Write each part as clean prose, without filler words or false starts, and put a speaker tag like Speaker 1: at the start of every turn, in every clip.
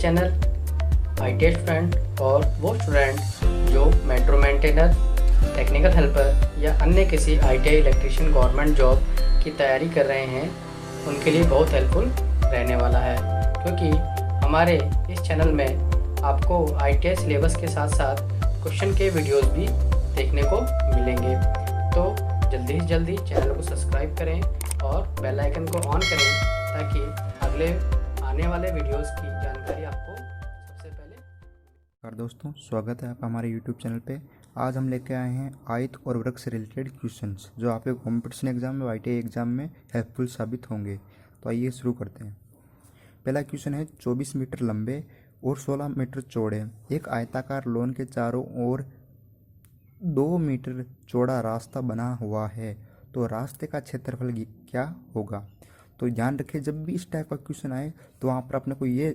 Speaker 1: Channel ITS friend और वो student जो मेट्रो मेंटेनर, टेक्निकल हेल्पर या अन्य किसी आईटीआई इलेक्ट्रीशियन गवर्नमेंट जॉब की तैयारी कर रहे हैं उनके लिए बहुत हेल्पफुल रहने वाला है, क्योंकि हमारे इस चैनल में आपको आईटीआई सिलेबस के साथ साथ क्वेश्चन के वीडियोस भी देखने को मिलेंगे। तो जल्दी से जल्दी चैनल को सब्सक्राइब करें और बेल आइकन को ऑन करें ताकि अगले आने वाले वीडियोस की जानकारी आपको सबसे पहले।
Speaker 2: नमस्कार दोस्तों, स्वागत है आपका हमारे YouTube चैनल पे। आज हम लेके आए हैं आयत और वृक्ष से रिलेटेड क्वेश्चंस जो आपके कॉम्पिटिशन एग्जाम में, आईटीआई एग्जाम में हेल्पफुल साबित होंगे। तो आइए शुरू करते हैं। पहला क्वेश्चन है, 24 मीटर लंबे और 16 मीटर चौड़े एक आयताकार लॉन के चारों ओर 2 मीटर चौड़ा रास्ता बना हुआ है, तो रास्ते का क्षेत्रफल क्या होगा। तो ध्यान रखें, जब भी इस टाइप का क्वेश्चन आए तो वहाँ पर अपने को ये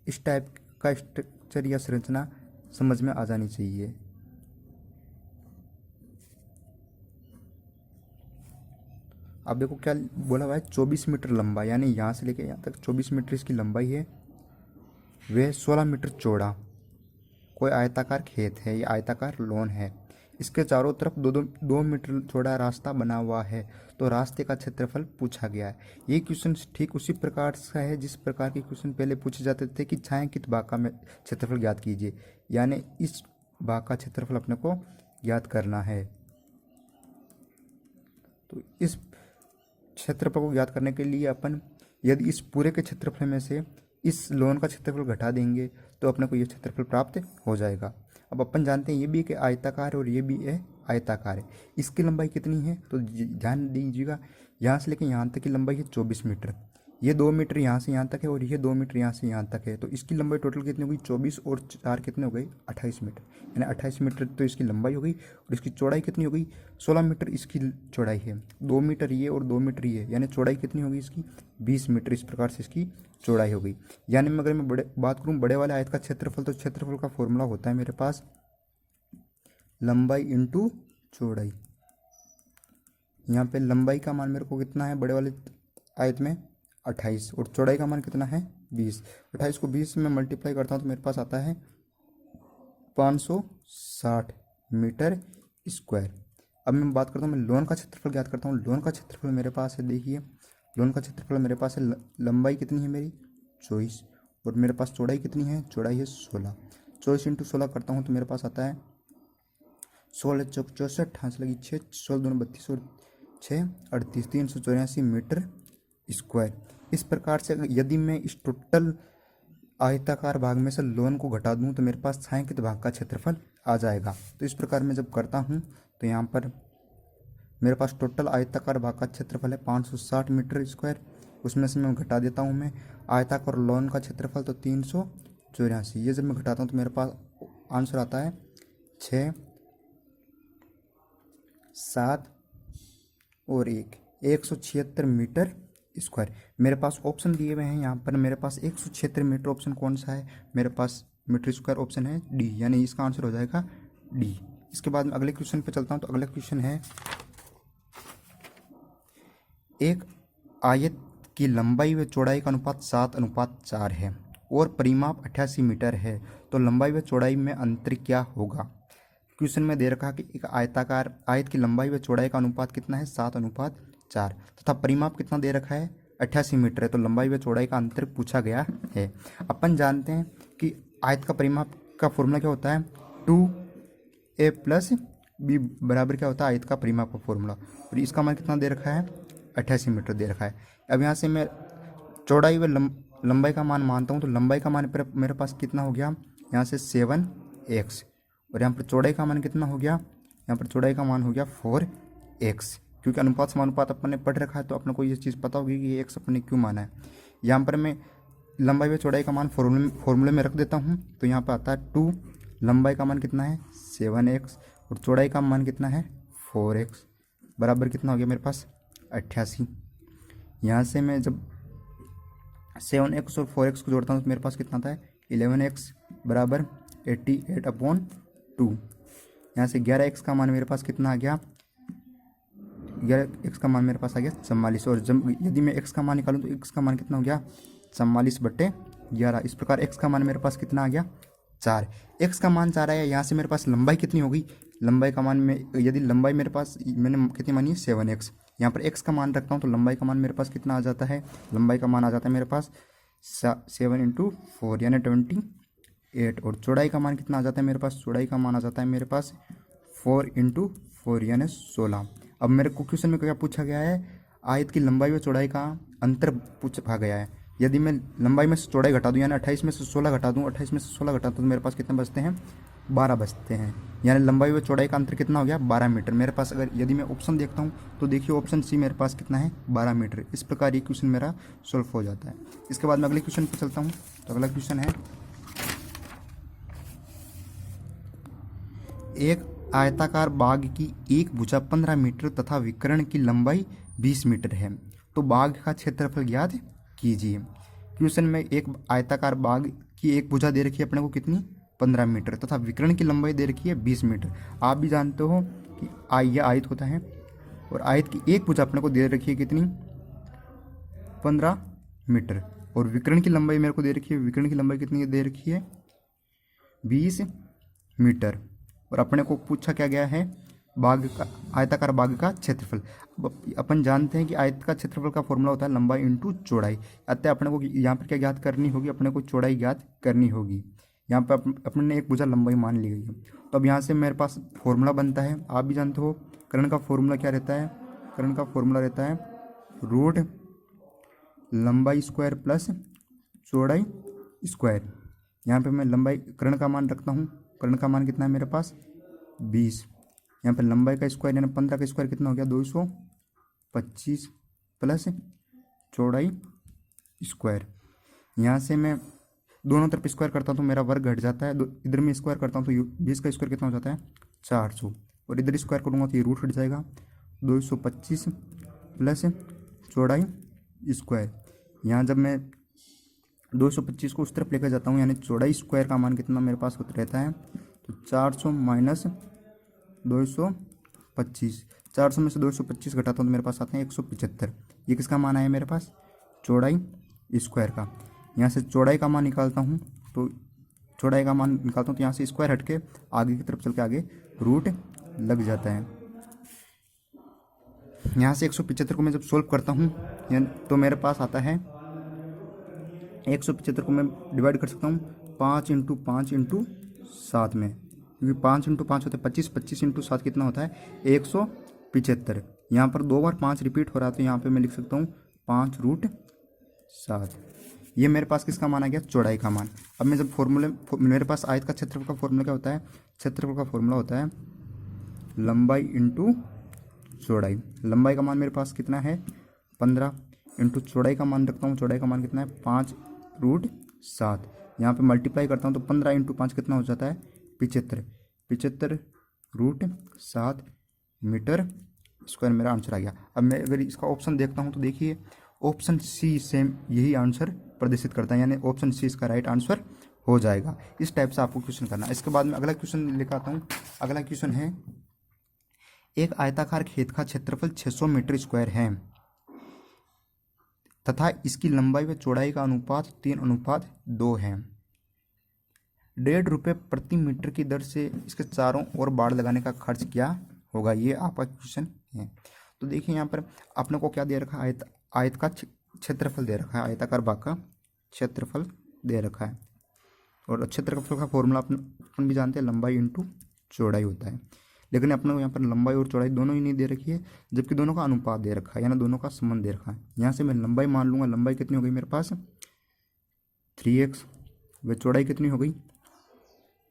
Speaker 2: इस टाइप का स्ट्रक्चर या संरचना समझ में आ जानी चाहिए। अब देखो क्या बोला हुआ है, 24 मीटर लंबा, यानी यहाँ से लेके यहाँ तक 24 मीटर इसकी लंबाई है, वह 16 मीटर चौड़ा कोई आयताकार खेत है या आयताकार लॉन है। इसके चारों तरफ दो मीटर चौड़ा रास्ता बना हुआ है, तो रास्ते का क्षेत्रफल पूछा गया है। ये क्वेश्चन ठीक उसी प्रकार का है जिस प्रकार के क्वेश्चन पहले पूछे जाते थे कि छायांकित भाग का क्षेत्रफल ज्ञात कीजिए, यानी इस भाग का क्षेत्रफल अपने को ज्ञात करना है। तो इस क्षेत्रफल को ज्ञात करने के लिए अपन यदि इस पूरे के क्षेत्रफल में से इस लॉन का क्षेत्रफल घटा देंगे तो अपने को ये क्षेत्रफल प्राप्त हो जाएगा। अब अपन जानते हैं ये भी कि आयताकार है और ये भी है आयताकार है। इसकी लंबाई कितनी है, तो ध्यान दीजिएगा, यहाँ से लेकर यहाँ तक की लंबाई है 24 मीटर। ये 2 मीटर यहाँ से यहाँ तक है और ये 2 मीटर यहाँ से यहाँ तक है, तो इसकी लंबाई टोटल कितनी हो गई, 24 और 4 कितने हो गई, 28 मीटर। यानी 28 मीटर तो इसकी लंबाई हो गई, और इसकी चौड़ाई कितनी हो गई, 16 मीटर इसकी चौड़ाई है। 2 मीटर ये और 2 मीटर ये, यानी चौड़ाई कितनी होगी इसकी, 20 मीटर। इस प्रकार से इसकी चौड़ाई हो गई। यानी अगर मैं बात करूँ बड़े वाले आयत का क्षेत्रफल, तो क्षेत्रफल का फॉर्मूला होता है मेरे पास लंबाई इंटू चौड़ाई। यहाँ पे लंबाई का मान मेरे को कितना है बड़े वाले आयत में, 28, और चौड़ाई का मान कितना है, 20। 28 को 20 में मल्टीप्लाई करता हूँ तो मेरे पास आता है 560 मीटर स्क्वायर। अब मैं बात करता हूँ, मैं लॉन का क्षेत्रफल ज्ञात करता हूँ। लॉन का क्षेत्रफल मेरे पास है, देखिए लॉन का क्षेत्रफल मेरे पास है, लंबाई कितनी है मेरी 24, और मेरे पास चौड़ाई कितनी है, चौड़ाई है 16। 24 इंटू 16 करता हूँ तो मेरे पास आता है 16 चौक 64, 5 लगी 6, 16 दूनी 32 और 6 38, 384 मीटर स्क्वायर। इस प्रकार से यदि मैं इस टोटल आयताकार भाग में से लॉन को घटा दूं तो मेरे पास छायांकित भाग का क्षेत्रफल आ जाएगा। तो इस प्रकार मैं जब करता हूं तो यहाँ पर मेरे पास टोटल आयताकार भाग का क्षेत्रफल है 560 मीटर स्क्वायर। उसमें से मैं घटा देता हूँ मैं आयताकार लॉन का क्षेत्रफल, तो 384। ये जब मैं घटाता हूँ तो मेरे पास आंसर आता है 6, 7 और 1, 176 मीटर स्क्वायर। मेरे पास ऑप्शन दिए हुए हैं यहाँ पर, मेरे पास 176 मीटर ऑप्शन कौन सा है, मेरे पास मीटर स्क्वायर ऑप्शन है डी, यानी इसका आंसर हो जाएगा डी। इसके बाद में अगले क्वेश्चन पे चलता हूँ। तो अगला क्वेश्चन है, एक आयत की लंबाई व चौड़ाई का अनुपात 7:4 है और परिमाप 88 मीटर है, तो लंबाई व चौड़ाई में अंतर क्या होगा। क्वेश्चन में दे रखा है कि एक आयताकार आयत की लंबाई व चौड़ाई का अनुपात कितना है, 7:4, तथा परिमाप कितना दे रखा है, 88 मीटर है, तो लंबाई व चौड़ाई का अंतर पूछा गया है। अपन जानते हैं कि आयत का परिमाप का फॉर्मूला क्या होता है, 2a + b बराबर क्या होता है, आयत का परिमाप का फॉर्मूला, और इसका मान कितना दे रखा है, 88 मीटर दे रखा है। अब यहाँ से मैं चौड़ाई व लंबाई का मान मानता हूँ, तो लंबाई का मान मेरे पास कितना हो गया, यहाँ से 7x, और यहाँ पर चौड़ाई का मान कितना हो गया, यहाँ पर चौड़ाई का मान हो गया 4x, क्योंकि अनुपात समानुपात अपन ने पढ़ रखा है तो अपने को ये चीज़ पता होगी कि ये x अपन ने क्यों माना है। यहाँ पर मैं लंबाई व चौड़ाई का मान फॉर्मूले में रख देता हूँ, तो यहाँ पर आता है 2, लंबाई का मान कितना है 7x, और चौड़ाई का मान कितना है 4x, बराबर कितना हो गया मेरे पास 88। यहाँ से मैं जब 7x और 4x को जोड़ता हूँ तो मेरे पास कितना आता है 11x बराबर 88/2। यहाँ से 11x का मान मेरे पास कितना आ गया, 11x का मान मेरे पास आ गया 44, और जब यदि मैं x का मान निकालूँ तो x का मान कितना हो गया 44/8। 11। इस प्रकार x का मान मेरे पास कितना आ गया 4। x का मान 4 आया। यहाँ से मेरे पास लंबाई कितनी हो गई, लंबाई का मान में यदि लंबाई मेरे पास मैंने कितनी मानी है 7x, यहाँ पर x का मान रखता हूँ तो लंबाई का मान मेरे पास कितना आ जाता है, लंबाई का मान आ जाता है मेरे पास 7 × 4 यानी 28। और चौड़ाई का मान कितना आ जाता है मेरे पास, चौड़ाई का मान आ जाता है मेरे पास 4 × 4 यानी 16। अब मेरे को क्वेश्चन में क्या पूछा गया है, आयत की लंबाई व चौड़ाई का अंतर पूछा गया है। यदि मैं लंबाई में से चौड़ाई घटा दूँ यानी 28 में से 16 घटा दूँ, 28 में से 16 घटा दूँ तो मेरे पास कितने बचते हैं 12 बचते हैं। यानी लंबाई व चौड़ाई का अंतर कितना हो गया 12 मीटर मेरे पास। अगर यदि मैं ऑप्शन देखता हूँ तो देखिए ऑप्शन सी मेरे पास कितना है 12 मीटर। इस प्रकार ये क्वेश्चन मेरा सॉल्व हो जाता है। इसके बाद मैं अगले क्वेश्चन पर चलता हूँ। तो अगला क्वेश्चन है, एक आयताकार बाग की एक भुजा 15 मीटर तथा विकर्ण की लंबाई 20 मीटर है, तो बाग का क्षेत्रफल ज्ञात कीजिए। क्वेश्चन में एक आयताकार बाग की एक भुजा दे रखी है अपने को कितनी 15 मीटर तथा विकर्ण की लंबाई दे रखी है 20 मीटर। आप भी जानते हो कि यह आयत होता है और आयत की एक भुजा अपने को दे रखी है कितनी 15 मीटर और विकर्ण की लंबाई मेरे को दे रखी है, विकर्ण की लंबाई कितनी दे रखी है 20 मीटर। और अपने को पूछा क्या गया है बाग का, आयताकार बाग का क्षेत्रफल। अपन जानते हैं कि आयत का क्षेत्रफल का फॉर्मूला होता है लंबाई इंटू चौड़ाई। अतः अपने को यहाँ पर क्या ज्ञात करनी होगी, अपने को चौड़ाई ज्ञात करनी होगी। यहाँ पर अपने ने एक भुजा लंबाई मान ली गई है। तो अब यहाँ से मेरे पास फॉर्मूला बनता है, आप भी जानते हो कर्ण का फॉर्मूला क्या रहता है, कर्ण का फॉर्मूला रहता है रूट लंबाई स्क्वायर प्लस चौड़ाई स्क्वायर। यहाँ पे मैं लंबाई कर्ण का मान रखता हूँ, कर्ण का मान कितना है मेरे पास 20। यहाँ पे लंबाई का स्क्वायर यानी 15 का स्क्वायर कितना हो गया 225 प्लस चौड़ाई स्क्वायर। यहाँ से मैं दोनों तरफ स्क्वायर करता हूँ तो मेरा वर्ग घट जाता है, इधर में स्क्वायर करता हूँ तो 20 का स्क्वायर कितना हो जाता है 400 और इधर स्क्वायर करूँगा तो ये रूट हट जाएगा 225 प्लस चौड़ाई स्क्वायर। यहाँ जब मैं 225 को उस तरफ लेकर जाता हूँ यानी चौड़ाई स्क्वायर का मान कितना मेरे पास रहता है तो 400 माइनस 225, 400 में से 225 घटाता हूँ तो मेरे पास आते हैं 175। ये किसका मान आया मेरे पास चौड़ाई स्क्वायर का। यहाँ से चौड़ाई का मान निकालता हूँ तो चौड़ाई का मान निकालता हूँ तो यहाँ से स्क्वायर हट के आगे की तरफ चल के आगे रूट लग जाता है। यहाँ से 175 को मैं जब सोल्व करता हूँ तो मेरे पास आता है 175 को मैं डिवाइड कर सकता हूँ 5 × 5 × 7 में, क्योंकि 5 × 5 होता है 25, 25 × 7 कितना होता है 175। यहाँ पर 2 बार 5 रिपीट हो रहा है तो यहाँ पे मैं लिख सकता हूँ 5√7। ये मेरे पास किसका मान आ गया चौड़ाई का मान। अब मैं जब फॉर्मूले मेरे पास आयत का क्षेत्रफल का फॉर्मूला क्या होता है, क्षेत्रफल का फॉर्मूला होता है लंबाई इंटू चौड़ाई। लंबाई का मान मेरे पास कितना है 15 इंटू चौड़ाई का मान रखता हूँ, चौड़ाई का मान कितना है 5√7। यहाँ पे मल्टीप्लाई करता हूँ तो 15 × 5 कितना हो जाता है 75, 75√7 मीटर स्क्वायर मेरा आंसर आ गया। अब मैं अगर इसका ऑप्शन देखता हूँ तो देखिए ऑप्शन सी सेम यही आंसर प्रदर्शित करता है, यानी ऑप्शन सी इसका राइट आंसर हो जाएगा। इस टाइप से आपको क्वेश्चन करना है। इसके बाद में अगला क्वेश्चन लेकर आता हूँ। अगला क्वेश्चन है, एक आयताकार खेत का क्षेत्रफल 600 मीटर स्क्वायर है तथा इसकी लंबाई व चौड़ाई का अनुपात 3:2 है। 1.5 रुपये प्रति मीटर की दर से इसके चारों ओर बाड़ लगाने का खर्च क्या होगा, ये आपका क्वेश्चन है। तो देखिए यहाँ पर अपने को क्या दे रखा है, आयत का क्षेत्रफल दे रखा है, आयताकार बाग का क्षेत्रफल दे रखा है। और क्षेत्रफल का फॉर्मूला अपन भी जानते हैं लंबाई इंटू चौड़ाई होता है, लेकिन अपने को यहाँ पर लंबाई और चौड़ाई दोनों ही नहीं दे रखी है, जबकि दोनों का अनुपात दे रखा है, यानी दोनों का संबंध दे रखा है। यहाँ से मैं लंबाई मान लूँगा, लंबाई कितनी हो गई मेरे पास 3x व चौड़ाई कितनी हो गई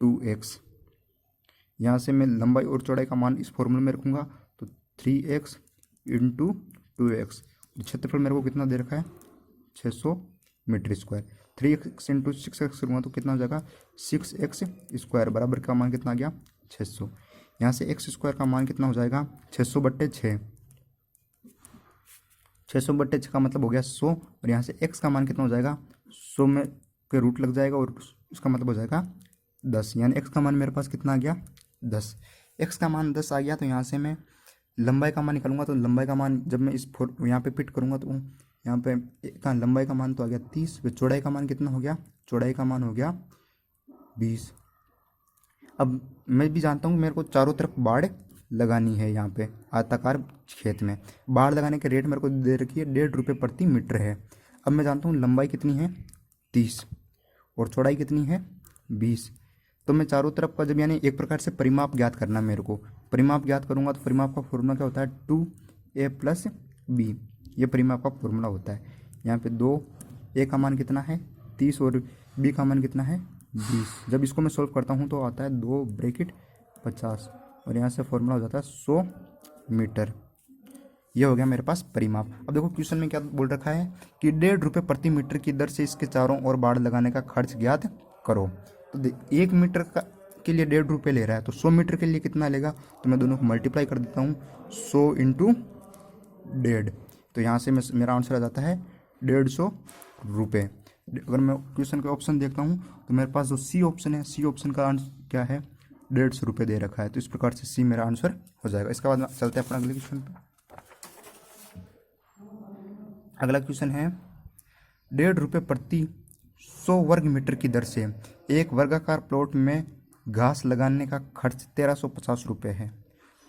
Speaker 2: 2x। यहाँ से मैं लंबाई और चौड़ाई का मान इस फॉर्मूले में रखूँगा तो 3x × 2x। क्षेत्रफल मेरे को कितना दे रखा है 600 मीटर स्क्वायर। 3x × 6x करूँगा तो कितना हो जाएगा 6x स्क्वायर बराबर का मान कितना आ गया 600। यहाँ से x स्क्वायर का मान कितना हो जाएगा 600/6, 600/6 का मतलब हो गया 100। और यहाँ से x का मान कितना हो जाएगा 100 में के रूट लग जाएगा और उसका मतलब हो जाएगा 10, यानी x का मान मेरे पास कितना आ गया 10। x का मान 10 आ गया तो यहाँ से मैं लंबाई का मान निकालूंगा तो लंबाई का मान जब मैं इस यहाँ पे फिट करूँगा तो यहाँ पे का लंबाई का मान तो आ गया 30, फिर चौड़ाई का मान कितना हो गया, चौड़ाई का मान हो गया 20। अब मैं भी जानता हूँ मेरे को चारों तरफ बाड़ लगानी है। यहाँ पे आयताकार खेत में बाड़ लगाने के रेट मेरे को दे रखी है 1.5 रुपये प्रति मीटर है। अब मैं जानता हूँ लंबाई कितनी है 30 और चौड़ाई कितनी है 20। तो मैं चारों तरफ का जब यानी एक प्रकार से परिमाप ज्ञात करना मेरे को, परिमाप ज्ञात करूँगा तो परिमाप का फॉर्मूला क्या होता है 2a + b, ये परिमाप का फॉर्मूला होता है। यहाँ पे 2a का मान कितना है 30 और b का मान कितना है 20। जब इसको मैं सोल्व करता हूँ तो आता है 2 ब्रैकेट 50 और यहाँ से फॉर्मूला हो जाता है 100 मीटर। ये हो गया मेरे पास परिमाप। अब देखो क्वेश्चन में क्या बोल रखा है कि 1.5 रुपये प्रति मीटर की दर से इसके चारों ओर बाड़ लगाने का खर्च ज्ञात करो। तो 1 मीटर का के लिए 1.5 रुपये ले रहा है तो 100 मीटर के लिए कितना लेगा, तो मैं दोनों को मल्टीप्लाई कर देता हूँ 100 × 1.5। तो यहाँ से मेरा आंसर आ जाता है 150 रुपये। अगर मैं क्वेश्चन का ऑप्शन देखता हूँ तो मेरे पास जो सी ऑप्शन है, सी ऑप्शन का आंसर क्या है 150 रुपये दे रखा है। तो इस प्रकार से सी मेरा आंसर हो जाएगा। इसके बाद चलते हैं अपना अगले क्वेश्चन पर। अगला क्वेश्चन है 1.5 रुपये प्रति 100 वर्ग मीटर की दर से एक वर्गाकार प्लॉट में घास लगाने का खर्च 1350 रुपये है,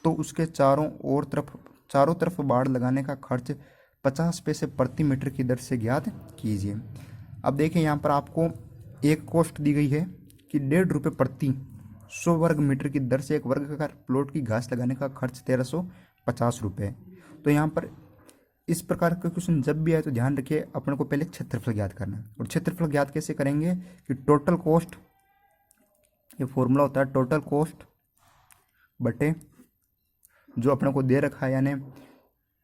Speaker 2: तो उसके चारों तरफ बाड़ लगाने का खर्च 50 पैसे प्रति मीटर की दर से ज्ञात कीजिए। अब देखिए यहाँ पर आपको एक कॉस्ट दी गई है कि 1.5 रुपये प्रति 100 वर्ग मीटर की दर से एक वर्गाकार प्लॉट की घास लगाने का खर्च 1350 रुपये। तो यहाँ पर इस प्रकार का क्वेश्चन जब भी आए तो ध्यान रखिए अपने को पहले क्षेत्रफल ज्ञात करना है। और क्षेत्रफल ज्ञात कैसे करेंगे कि टोटल कॉस्ट, ये फॉर्मूला होता है टोटल कॉस्ट बटे जो अपने को दे रखा है, यानी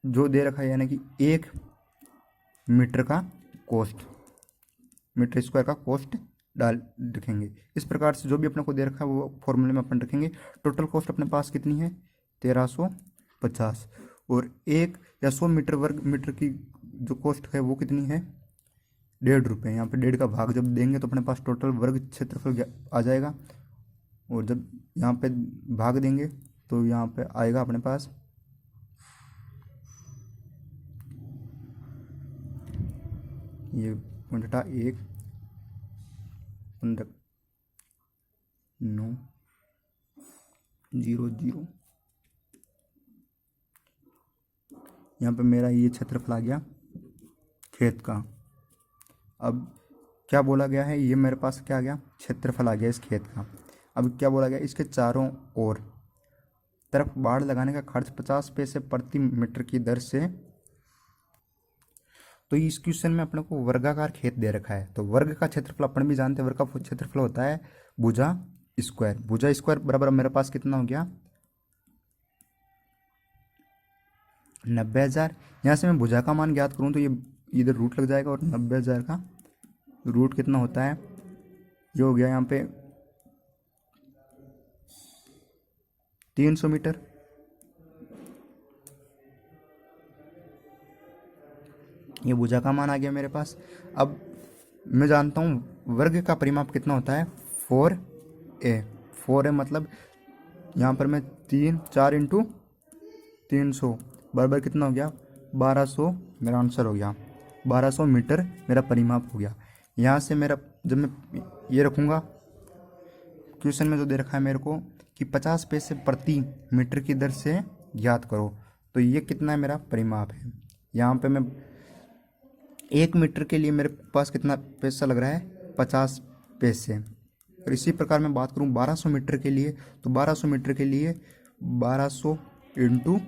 Speaker 2: जो दे रखा है यानी कि 1 मीटर का कॉस्ट, मीटर स्क्वायर का कॉस्ट डाल रखेंगे। इस प्रकार से जो भी अपने को दे रखा है वो फॉर्मूले में अपन रखेंगे। टोटल कॉस्ट अपने पास कितनी है 1350 और 1 या 100 मीटर वर्ग मीटर की जो कॉस्ट है वो कितनी है 1.5 रुपये। यहाँ पे 1.5 का भाग जब देंगे तो अपने पास टोटल वर्ग क्षेत्रफल आ जाएगा और जब यहाँ पे भाग देंगे तो यहाँ पे आएगा अपने पास ये 1 15 9 0 0। यहाँ पे मेरा ये क्षेत्रफल आ गया खेत का। अब क्या बोला गया है, ये मेरे पास क्या आ गया क्षेत्रफल आ गया इस खेत का। अब क्या बोला गया, इसके चारों ओर तरफ बाड़ लगाने का खर्च 50 पैसे प्रति मीटर की दर से। तो इस क्वेश्चन में अपने को वर्गाकार खेत दे रखा है, तो वर्ग का क्षेत्रफल अपन भी जानते हैं, वर्ग का क्षेत्रफल होता है भुजा स्क्वायर। भुजा स्क्वायर बराबर मेरे पास कितना हो गया 90,000। यहाँ से मैं भुजा का मान ज्ञात करूँ तो ये इधर रूट लग जाएगा और 90,000 का रूट कितना होता है, ये हो गया यहाँ पे 300 मीटर। ये भुजा का मान आ गया मेरे पास। अब मैं जानता हूँ वर्ग का परिमाप कितना होता है 4a। 4a मतलब यहाँ पर मैं 4 × 300 बराबर कितना हो गया 1200। मेरा आंसर हो गया 1200 मीटर मेरा परिमाप हो गया। यहाँ से मेरा जब मैं ये रखूँगा क्वेश्चन में जो दे रखा है मेरे को कि 50 पैसे प्रति मीटर की दर से ज्ञात करो, तो ये कितना है मेरा परिमाप है। यहाँ पे मैं 1 मीटर के लिए मेरे पास कितना पैसा लग रहा है 50 पैसे। और इसी प्रकार मैं बात करूँ 1200 मीटर के लिए, तो 1200 मीटर के लिए 1200 ×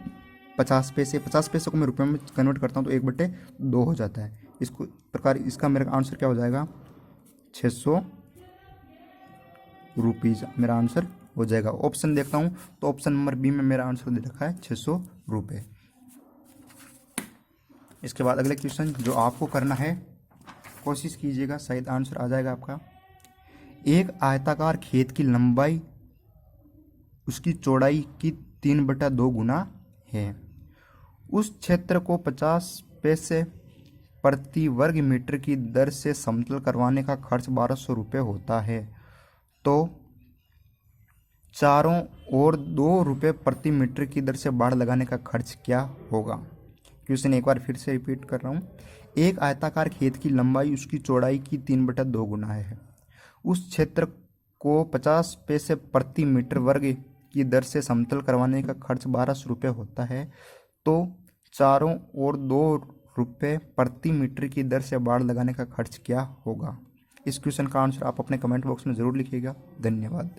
Speaker 2: 50 पैसे, 50 पैसे को मैं रुपये में कन्वर्ट करता हूँ तो 1/2 हो जाता है। इसको प्रकार इसका मेरा आंसर क्या हो जाएगा 600 रुपीज़ मेरा आंसर हो जाएगा। ऑप्शन देखता हूँ तो ऑप्शन नंबर बी में मेरा आंसर दे रखा है 600 रुपये। इसके बाद अगले क्वेश्चन जो आपको करना है, कोशिश कीजिएगा शायद आंसर आ जाएगा आपका। एक आयताकार खेत की लंबाई उसकी चौड़ाई की 3/2 गुना है। उस क्षेत्र को 50 पैसे प्रति वर्ग मीटर की दर से समतल करवाने का खर्च 1200 रुपये होता है, तो चारों ओर 2 रुपये प्रति मीटर की दर से बाड़ लगाने का खर्च क्या होगा। क्वेश्चन एक बार फिर से रिपीट कर रहा हूँ। एक आयताकार खेत की लंबाई उसकी चौड़ाई की 3/2 गुना है। उस क्षेत्र को 50 पैसे प्रति मीटर वर्ग की दर से समतल करवाने का खर्च 1200 रुपये होता है, तो चारों ओर 2 रुपये प्रति मीटर की दर से बाड़ लगाने का खर्च क्या होगा। इस क्वेश्चन का आंसर आप अपने कमेंट बॉक्स में ज़रूर लिखिएगा। धन्यवाद।